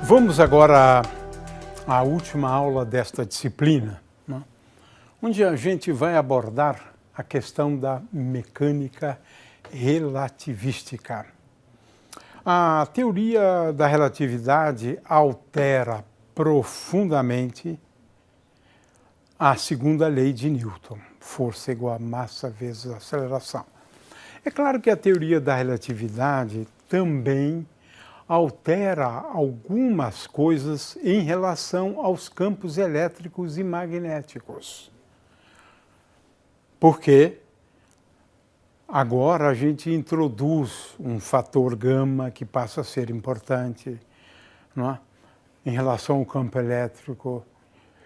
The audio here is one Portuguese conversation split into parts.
Vamos agora à última aula desta disciplina, né, onde a gente vai abordar a questão da mecânica relativística. A teoria da relatividade altera profundamente a segunda lei de Newton, força igual a massa vezes aceleração. É claro que a teoria da relatividade também altera algumas coisas em relação aos campos elétricos e magnéticos. Porque agora a gente introduz um fator gama que passa a ser importante, não é? Em relação ao campo elétrico,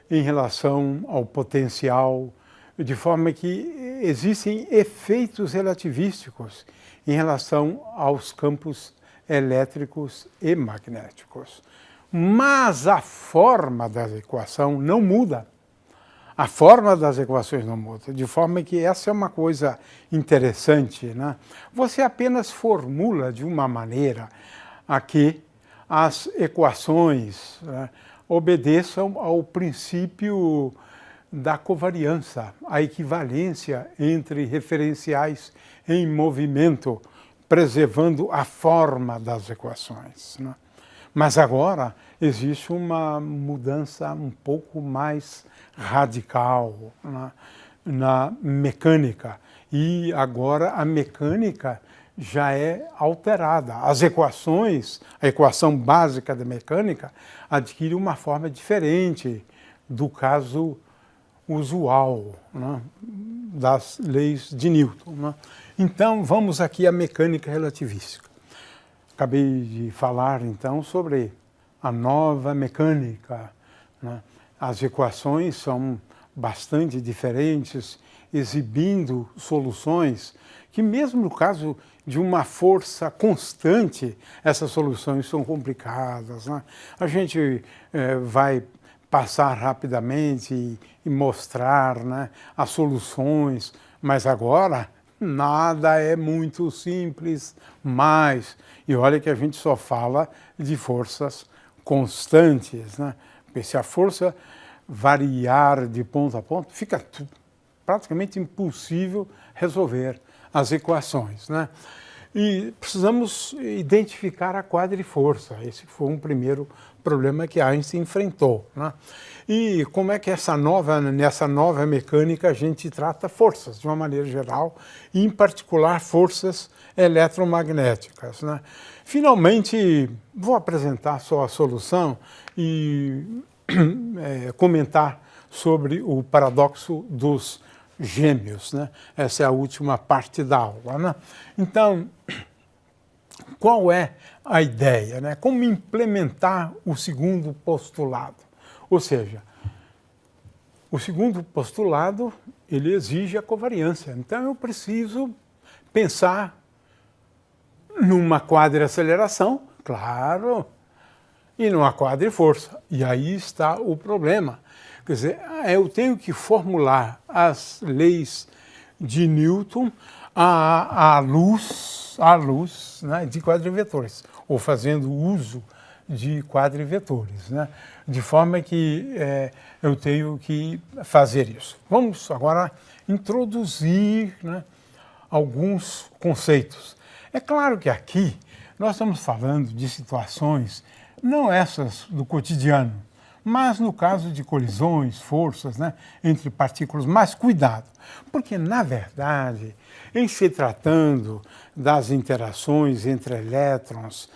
em relação ao potencial, de forma que existem efeitos relativísticos em relação aos campos elétricos e magnéticos. Mas a forma da equação não muda. A forma das equações não muda, de forma que essa é uma coisa interessante, né? Você apenas formula de uma maneira a que as equações, né, obedeçam ao princípio da covariância, a equivalência entre referenciais em movimento, preservando a forma das equações, né? Mas agora existe uma mudança um pouco mais radical, né, na mecânica. E agora a mecânica já é alterada. As equações, a equação básica da mecânica, adquire uma forma diferente do caso usual, né, das leis de Newton, né? Então, vamos aqui à mecânica relativística. Acabei de falar, então, sobre a nova mecânica, né? As equações são bastante diferentes, exibindo soluções que, mesmo no caso de uma força constante, essas soluções são complicadas, né? A gente vai passar rapidamente e mostrar, né, as soluções, mas agora nada é muito simples mais. E olha que a gente só fala de forças constantes, né? Porque se a força variar de ponto a ponto, fica praticamente impossível resolver as equações, né? E precisamos identificar a quadriforça. Esse foi um primeiro problema que Einstein enfrentou, né? E como é que nessa nova mecânica a gente trata forças, de uma maneira geral, e em particular forças eletromagnéticas, né? Finalmente, vou apresentar só a solução e comentar sobre o paradoxo dos gêmeos, né? Essa é a última parte da aula, né? Então, qual é a ideia, né? Como implementar o segundo postulado? Ou seja, o segundo postulado, ele exige a covariância. Então, eu preciso pensar numa quadriaceleração, claro, e numa quadriforça. E aí está o problema. Quer dizer, eu tenho que formular as leis de Newton à luz, né, de quadrivetores, ou fazendo uso de quadrivetores, né, de forma que eu tenho que fazer isso. Vamos agora introduzir, né, alguns conceitos. É claro que aqui nós estamos falando de situações, não essas do cotidiano, mas no caso de colisões, forças, né, entre partículas, mais cuidado, porque, na verdade, em se tratando das interações entre elétrons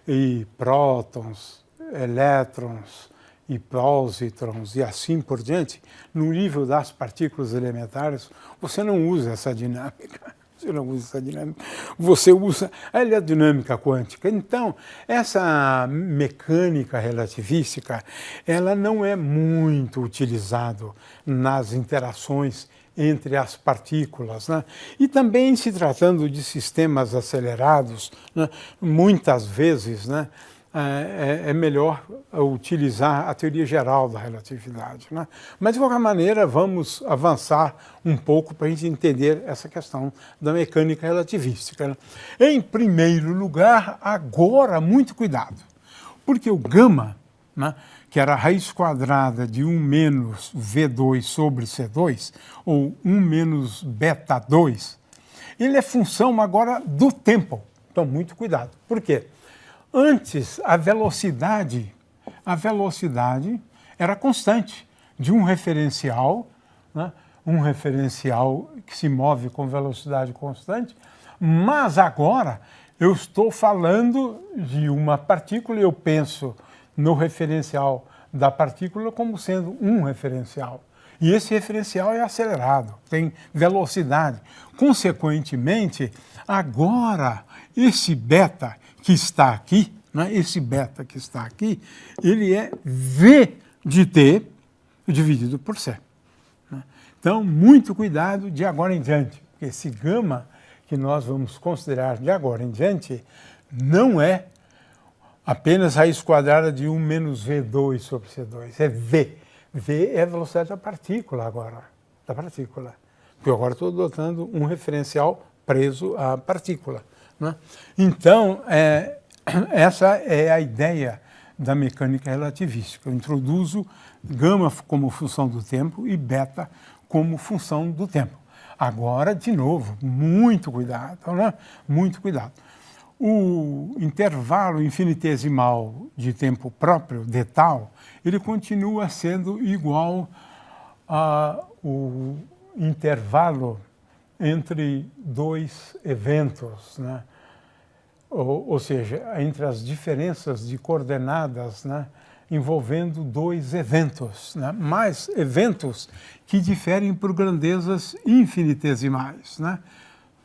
e prótons, elétrons e pósitrons e assim por diante, no nível das partículas elementares, você não usa essa dinâmica. Você não usa essa dinâmica, você usa a elerodinâmica quântica. Então, essa mecânica relativística, ela não é muito utilizada nas interações entre as partículas, né? E também se tratando de sistemas acelerados, né, muitas vezes, né, é melhor utilizar a teoria geral da relatividade, né? Mas, de qualquer maneira, vamos avançar um pouco para a gente entender essa questão da mecânica relativística, né? Em primeiro lugar, agora, muito cuidado, porque o gama né, que era a raiz quadrada de 1 menos V2 sobre C2, ou 1 menos beta 2, ele é função agora do tempo. Então, muito cuidado. Por quê? Antes, a velocidade era constante de um referencial, né, um referencial que se move com velocidade constante, mas agora eu estou falando de uma partícula e eu penso no referencial da partícula como sendo um referencial. E esse referencial é acelerado, tem velocidade. Consequentemente, agora esse beta que está aqui, né, esse beta que está aqui, ele é V de t dividido por c. Né? Então, muito cuidado de agora em diante, porque esse gama que nós vamos considerar de agora em diante não é apenas raiz quadrada de 1 menos V2 sobre C2, é V. V é a velocidade da partícula agora, da partícula. Porque eu agora estou adotando um referencial preso à partícula. Né? Então, essa é a ideia da mecânica relativística. Eu introduzo gama como função do tempo e beta como função do tempo. Agora, de novo, muito cuidado, né? Muito cuidado. O intervalo infinitesimal de tempo próprio, d tal, ele continua sendo igual ao intervalo entre dois eventos, né? Ou seja, entre as diferenças de coordenadas, né, envolvendo dois eventos, né, mais eventos que diferem por grandezas infinitesimais, né,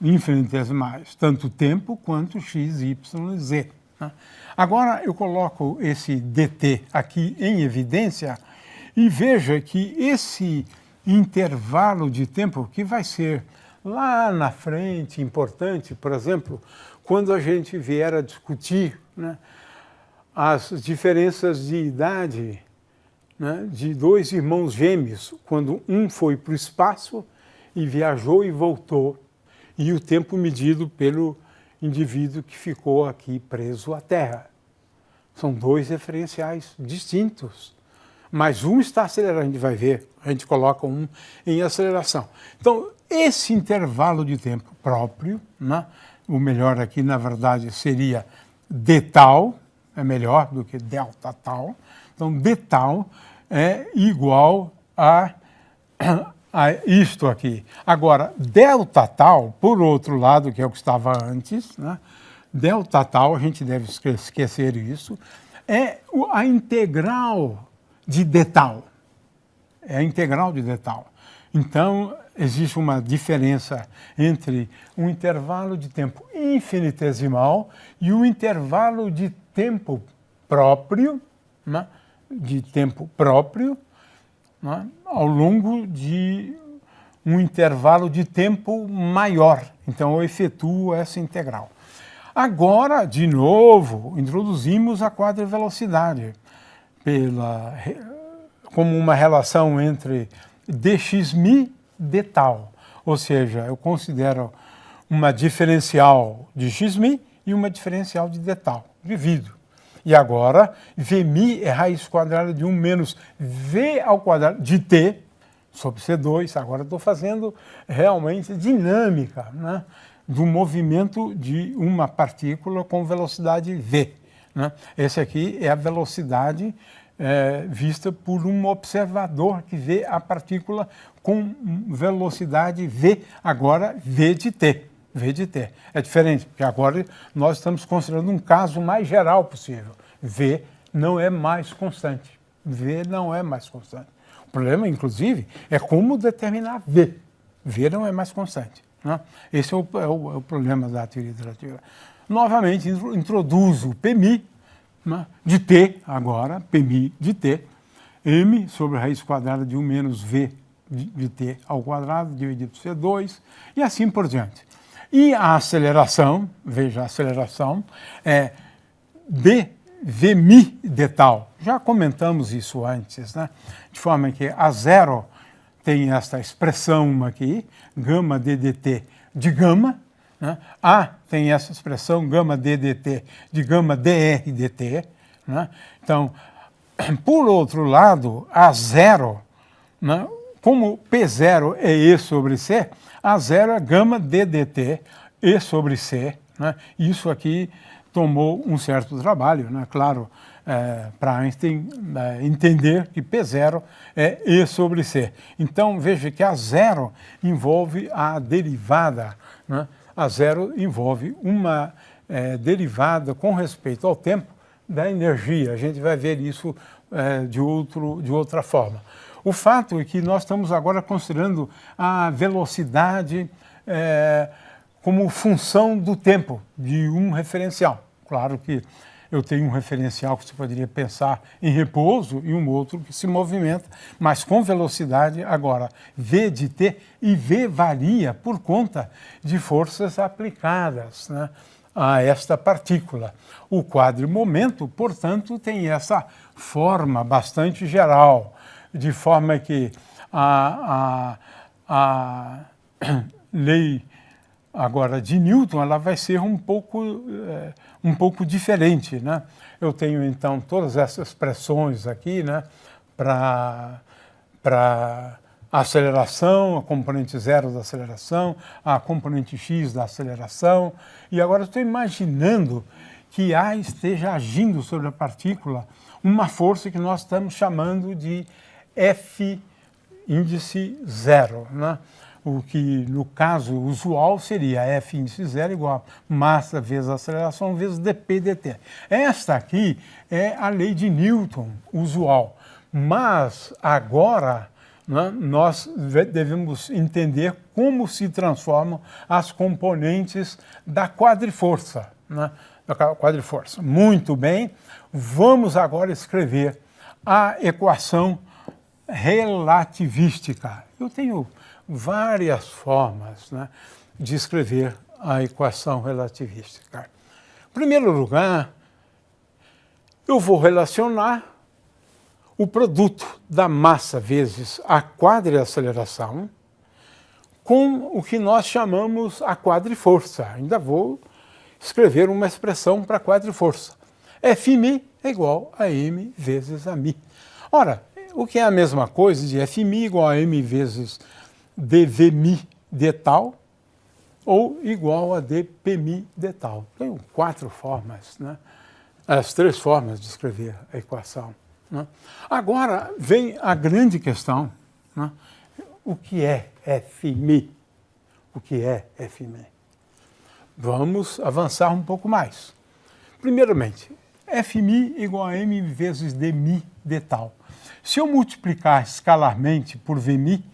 infinitesimais, tanto tempo quanto x, y e z. Né. Agora eu coloco esse dt aqui em evidência e veja que esse intervalo de tempo que vai ser lá na frente importante, por exemplo, quando a gente vier a discutir, né, as diferenças de idade, né, de dois irmãos gêmeos, quando um foi para o espaço e viajou e voltou, e o tempo medido pelo indivíduo que ficou aqui preso à Terra. São dois referenciais distintos, mas um está acelerando, a gente vai ver, a gente coloca um em aceleração. Então, esse intervalo de tempo próprio, né, o melhor aqui, na verdade, seria d tal, é melhor do que delta tal. Então, d tal é igual a isto aqui. Agora, delta tal, por outro lado, que é o que estava antes, né, delta tal, a gente deve esquecer isso, é a integral de d tal. É a integral de d tal. Então, existe uma diferença entre um intervalo de tempo infinitesimal e um intervalo de tempo próprio, né, né, ao longo de um intervalo de tempo maior. Então, eu efetuo essa integral. Agora, de novo, introduzimos a quadrivelocidade como uma relação entre dxmi d tal, ou seja, eu considero uma diferencial de xmi e uma diferencial de d tal, divido. E agora, Vmi é raiz quadrada de 1 menos V ao quadrado de t sobre C2. Agora estou fazendo realmente dinâmica, né, do movimento de uma partícula com velocidade v. Né? Esse aqui é a velocidade vista por um observador que vê a partícula com velocidade v, agora v de t. V de t. É diferente, porque agora nós estamos considerando um caso mais geral possível. V não é mais constante. V não é mais constante. O problema, inclusive, é como determinar V. V não é mais constante. Né? Esse é o problema da teoria da relatividade. Novamente, introduzo o Pmi, né, de t agora, Pmi de t, m sobre a raiz quadrada de 1 menos v de t ao quadrado dividido por C2, e assim por diante. E a aceleração, veja, a aceleração é dvmi de tal. Já comentamos isso antes, né? De forma que a zero tem esta expressão aqui, gama d dt de gama, né? A tem essa expressão gama d dt de gama dr dt. Né? Então, Por outro lado, A0, né, como P0 é E sobre C, A0 é gama d dt, E sobre C. Né? Isso aqui tomou um certo trabalho, né? Claro, para Einstein entender que P0 é E sobre C. Então, veja que A0 envolve a derivada, né? A0 envolve uma derivada com respeito ao tempo da energia. A gente vai ver isso de outra forma. O fato é que nós estamos agora considerando a velocidade como função do tempo de um referencial. Claro que eu tenho um referencial que você poderia pensar em repouso e um outro que se movimenta, mas com velocidade. Agora, V de t, e V varia por conta de forças aplicadas, né, a esta partícula. O quadrimomento, portanto, tem essa forma bastante geral, de forma que a lei agora de Newton ela vai ser um pouco diferente, né? Eu tenho então todas essas expressões aqui, né, para a aceleração, a componente zero da aceleração, a componente x da aceleração, e agora estou imaginando que A esteja agindo sobre a partícula uma força que nós estamos chamando de F índice zero, né? O que, no caso usual, seria F índice zero igual a massa vezes aceleração vezes dp dt. Esta aqui é a lei de Newton usual, mas agora, né, nós devemos entender como se transformam as componentes da quadriforça, né, da quadriforça. Muito bem, vamos agora escrever a equação relativística. Eu tenho várias formas, né, de escrever a equação relativística. Em primeiro lugar, eu vou relacionar o produto da massa vezes a quadriaceleração com o que nós chamamos a quadriforça. Ainda vou escrever uma expressão para a quadriforça. Fm é igual a m vezes a mi. Ora, o que é a mesma coisa de Fm igual a m vezes dvmi de tal ou igual a dpmi de tal. Tenho 4 formas, né? As 3 formas de escrever a equação, né? Agora vem a grande questão, né? O que é Fm? O que é Fm? Vamos avançar um pouco mais. Primeiramente, Fm igual a m vezes dmi de tal. Se eu multiplicar escalarmente por Vmi,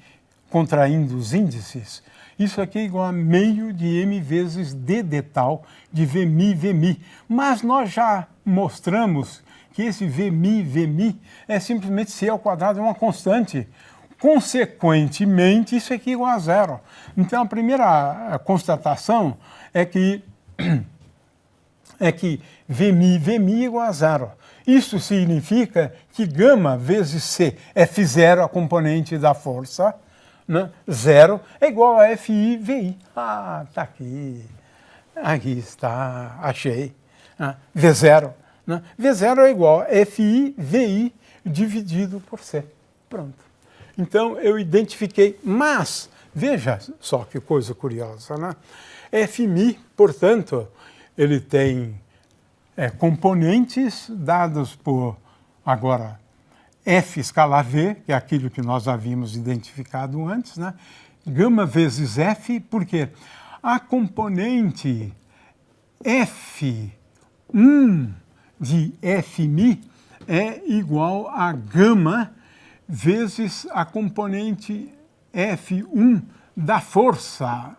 contraindo os índices, isso aqui é igual a meio de m vezes d de tal de Vmi. Mas nós já mostramos que esse Vmi é simplesmente c ao quadrado, é uma constante. Consequentemente, isso aqui é igual a zero. Então, a primeira constatação é que Vmi é igual a zero. Isso significa que gama vezes C, F0, a componente da força, né, zero, é igual a Fi Vi. Ah, está aqui. Aqui está, achei. V0. Né? V0 é igual a Fi Vi dividido por C. Pronto. Então, eu identifiquei, mas, veja só que coisa curiosa, né? Fmi, portanto, ele tem componentes dados por, agora, F escalar V, que é aquilo que nós havíamos identificado antes, né? Gama vezes F, porque a componente F1 de Fmi é igual a gama vezes a componente F1 da força.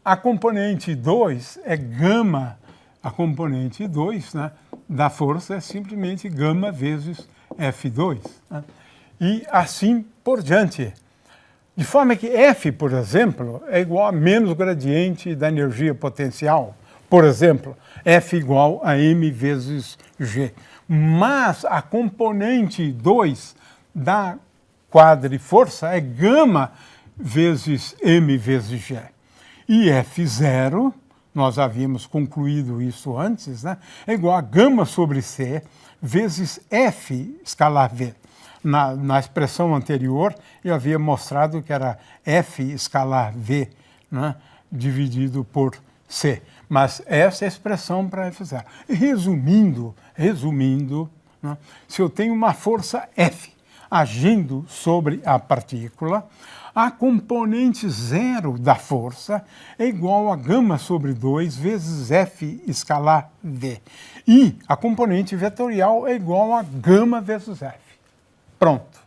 A componente 2 é gama, a componente 2, né, da força é simplesmente gama vezes F2. Né? E assim por diante. De forma que F, por exemplo, é igual a menos gradiente da energia potencial. Por exemplo, F igual a m vezes g. Mas a componente 2 da quadriforça é gama vezes m vezes g. E F0, nós havíamos concluído isso antes, né? É igual a gama sobre C vezes F escalar V. Na expressão anterior, eu havia mostrado que era F escalar V, né, dividido por C. Mas essa é a expressão para F0. Resumindo, né, se eu tenho uma força F agindo sobre a partícula, a componente zero da força é igual a gama sobre 2 vezes F escalar V. E a componente vetorial é igual a gama vezes F. Pronto.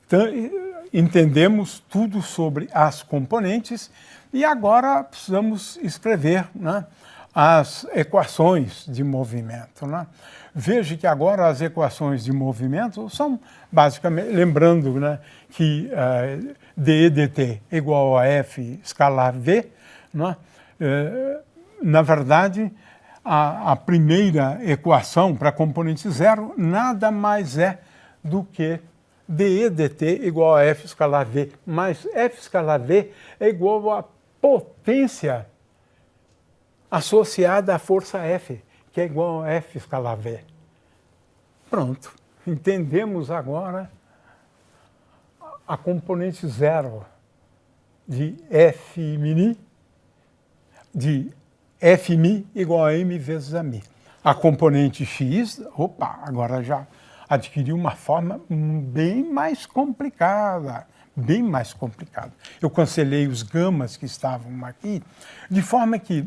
Então, entendemos tudo sobre as componentes e agora precisamos escrever, né, as equações de movimento, né? Veja que agora as equações de movimento são basicamente, lembrando, né, que dE dt é igual a F escalar V, né? Na verdade, a primeira equação para a componente zero nada mais é do que dE dt igual a F escalar V, mas F escalar V é igual a potência associada à força F, que é igual a F escalar V. Pronto, entendemos agora a componente zero de F mini, de F mi igual a M vezes a mi. A componente x, opa, agora já adquiriu uma forma bem mais complicada, bem mais complicada. Eu cancelei os gamas que estavam aqui, de forma que,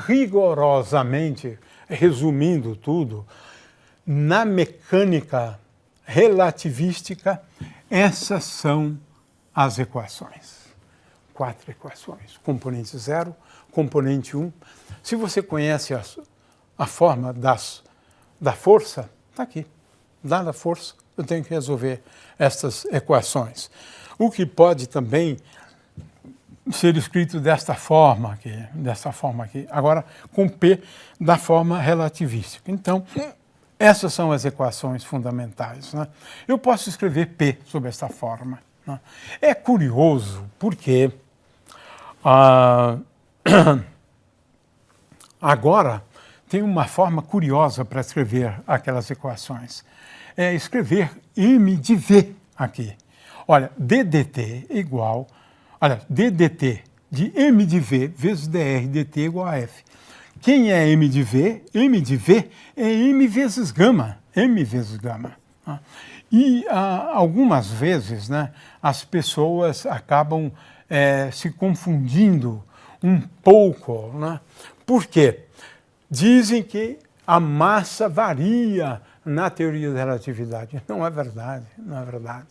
rigorosamente, resumindo tudo, na mecânica relativística, essas são as equações. 4 equações. Componente 0, componente 1. Se você conhece a forma da força, está aqui. Dada a força, eu tenho que resolver estas equações. O que pode também ser escrito desta forma aqui, agora com P da forma relativística. Então, essas são as equações fundamentais, né? Eu posso escrever P sob esta forma, né? É curioso porque agora tem uma forma curiosa para escrever aquelas equações. É escrever M de V aqui. Olha, ddt é igual, olha, ddt de M de V vezes dr dt igual a F. Quem é M de V? M de V é M vezes gama, M vezes gama. E algumas vezes, né, as pessoas acabam se confundindo um pouco, né? Por quê? Dizem que a massa varia na teoria da relatividade. Não é verdade, não é verdade.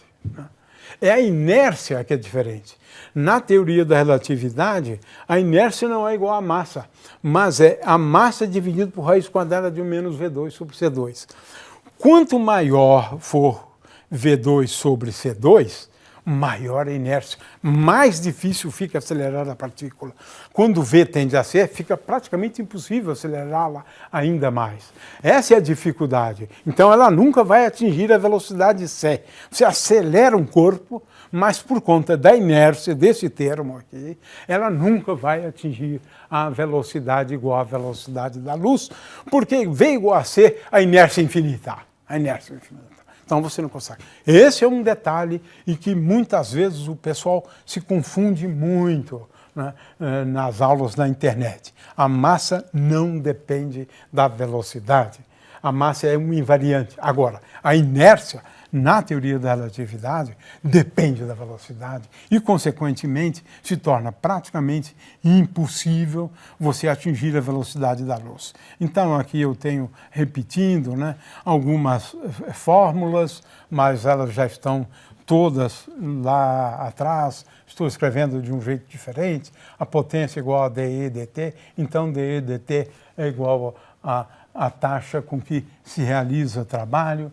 É a inércia que é diferente. Na teoria da relatividade, a inércia não é igual à massa, mas é a massa dividida por raiz quadrada de 1 menos V2 sobre C2. Quanto maior for V2 sobre C2, maior a inércia, mais difícil fica acelerar a partícula. Quando V tende a C, fica praticamente impossível acelerá-la ainda mais. Essa é a dificuldade. Então ela nunca vai atingir a velocidade C. Você acelera um corpo, mas por conta da inércia desse termo aqui, ela nunca vai atingir a velocidade igual à velocidade da luz, porque V igual a C, a inércia é infinita. A inércia é infinita. Então você não consegue. Esse é um detalhe e que muitas vezes o pessoal se confunde muito, né, nas aulas na internet. A massa não depende da velocidade. A massa é um invariante. Agora, a inércia, na teoria da relatividade, depende da velocidade e, consequentemente, se torna praticamente impossível você atingir a velocidade da luz. Então, aqui eu tenho, repetindo, né, algumas fórmulas, mas elas já estão todas lá atrás. Estou escrevendo de um jeito diferente. A potência é igual a dE dt, então dE dt é igual a taxa com que se realiza o trabalho.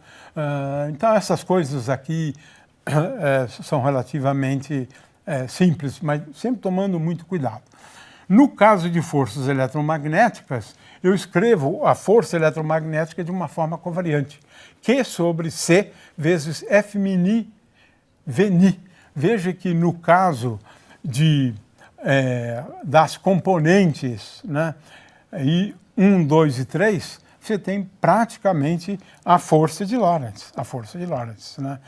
Então, essas coisas aqui são relativamente simples, mas sempre tomando muito cuidado. No caso de forças eletromagnéticas, eu escrevo a força eletromagnética de uma forma covariante, Q sobre C vezes F mini V ni. Veja que no caso de das componentes, né, e 1, 2 e 3, você tem praticamente a força de Lorentz, né?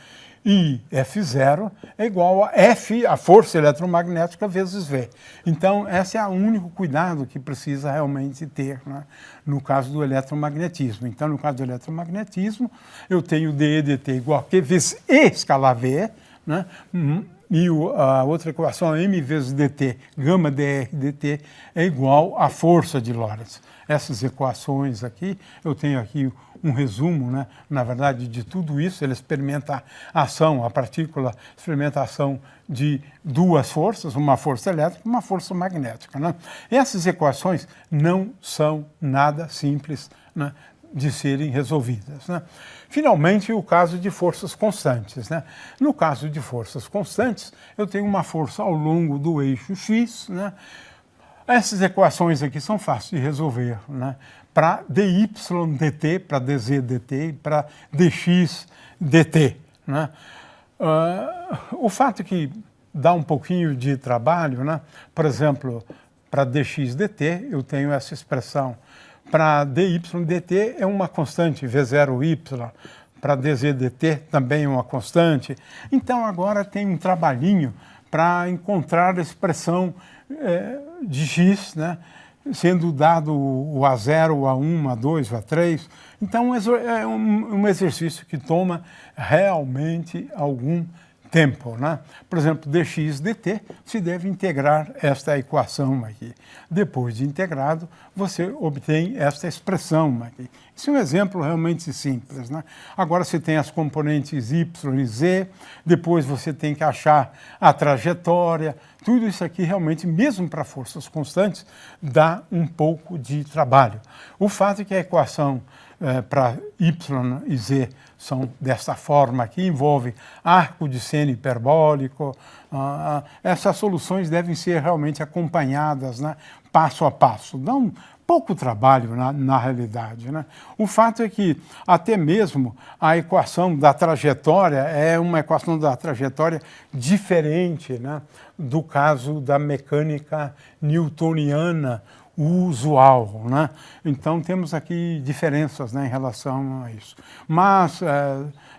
E F0 é igual a F, a força eletromagnética, vezes V. Então, esse é o único cuidado que precisa realmente ter, né, no caso do eletromagnetismo. Então, no caso do eletromagnetismo, eu tenho dE dt igual a Q vezes E escalar V, né? E a outra equação, m vezes dt, gama dr dt, é igual à força de Lorentz. Essas equações aqui, eu tenho aqui um resumo, né, na verdade, de tudo isso. Ele experimenta a ação, a partícula experimenta a ação de duas forças, uma força elétrica e uma força magnética, né? Essas equações não são nada simples, né, de serem resolvidas, né? Finalmente, o caso de forças constantes, né? No caso de forças constantes, eu tenho uma força ao longo do eixo x, né? Essas equações aqui são fáceis de resolver, né? Para dy dt, para dz dt, para dx dt, né? O fato que dá um pouquinho de trabalho, né? Por exemplo, para dx dt, eu tenho essa expressão. Para dy dt é uma constante, v0y. Para dz dt também é uma constante. Então, agora tem um trabalhinho para encontrar a expressão de x, né, sendo dado o A0, o A1, o A2, o A3. Então, é um exercício que toma realmente algum tempo, né? Por exemplo, dx dt, se deve integrar esta equação aqui. Depois de integrado, você obtém esta expressão aqui. Isso é um exemplo realmente simples, né? Agora você tem as componentes y e z, depois você tem que achar a trajetória. Tudo isso aqui realmente, mesmo para forças constantes, dá um pouco de trabalho. O fato é que a equação para y e z são dessa forma aqui, envolve arco de seno hiperbólico. Essas soluções devem ser realmente acompanhadas, né, passo a passo. Dá um pouco trabalho na realidade, né? O fato é que até mesmo a equação da trajetória é uma equação da trajetória diferente, né, do caso da mecânica newtoniana usual, né? Então temos aqui diferenças, né, em relação a isso. Mas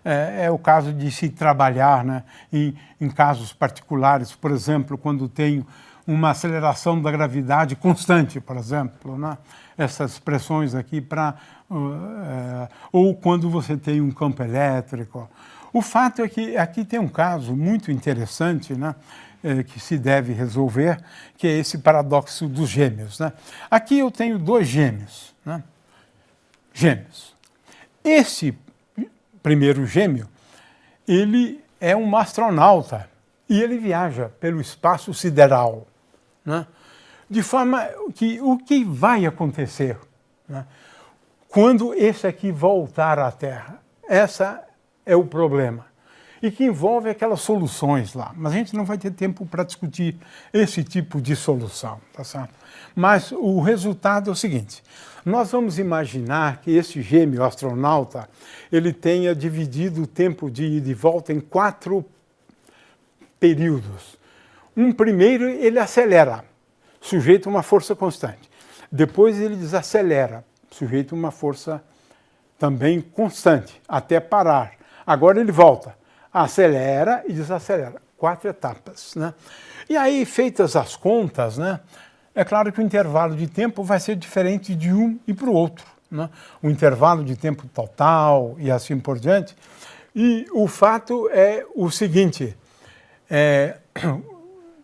é o caso de se trabalhar, né, em casos particulares, por exemplo, quando tenho uma aceleração da gravidade constante, por exemplo, né? Essas expressões aqui para ou quando você tem um campo elétrico. O fato é que aqui tem um caso muito interessante, né, que se deve resolver, que é esse paradoxo dos gêmeos, né? Aqui eu tenho dois gêmeos, né? Gêmeos. Esse primeiro gêmeo, ele é um astronauta e ele viaja pelo espaço sideral, né? De forma que o que vai acontecer, né, quando esse aqui voltar à Terra? Esse é o problema. E que envolve aquelas soluções lá. Mas a gente não vai ter tempo para discutir esse tipo de solução, tá certo? Mas o resultado é o seguinte: nós vamos imaginar que esse gêmeo astronauta, ele tenha dividido o tempo de ida e volta em 4 períodos. Um primeiro, ele acelera, sujeito a uma força constante. Depois ele desacelera, sujeito a uma força também constante, até parar. Agora ele volta, acelera e desacelera. 4 etapas, né? E aí, feitas as contas, né, é claro que o intervalo de tempo vai ser diferente de um e para o outro, né? O intervalo de tempo total e assim por diante. E o fato é o seguinte: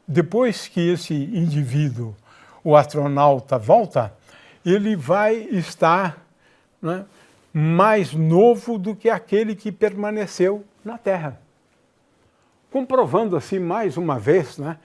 depois que esse indivíduo, o astronauta, volta, ele vai estar, né, mais novo do que aquele que permaneceu na Terra. Comprovando assim, mais uma vez, né,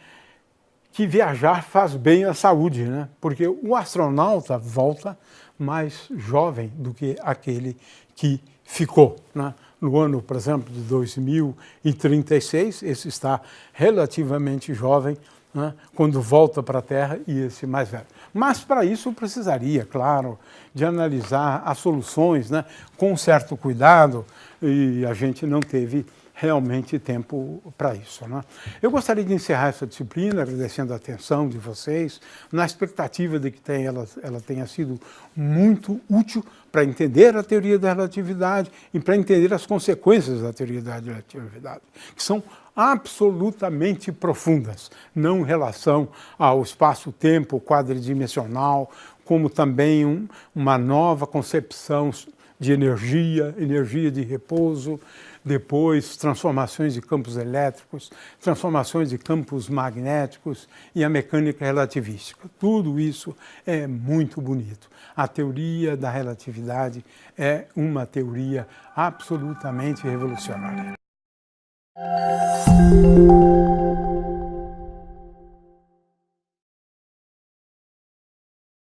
que viajar faz bem à saúde, né? Porque o astronauta volta mais jovem do que aquele que ficou, né? No ano, por exemplo, de 2036, esse está relativamente jovem, né, quando volta para a Terra, e esse mais velho. Mas para isso precisaria, claro, de analisar as soluções, né, com certo cuidado, e a gente não teve realmente tempo para isso, né? Eu gostaria de encerrar essa disciplina agradecendo a atenção de vocês, na expectativa de que ela tenha sido muito útil para entender a teoria da relatividade e para entender as consequências da teoria da relatividade, que são absolutamente profundas, não em relação ao espaço-tempo quadridimensional, como também uma nova concepção de energia, energia de repouso, depois transformações de campos elétricos, transformações de campos magnéticos e a mecânica relativística. Tudo isso é muito bonito. A teoria da relatividade é uma teoria absolutamente revolucionária.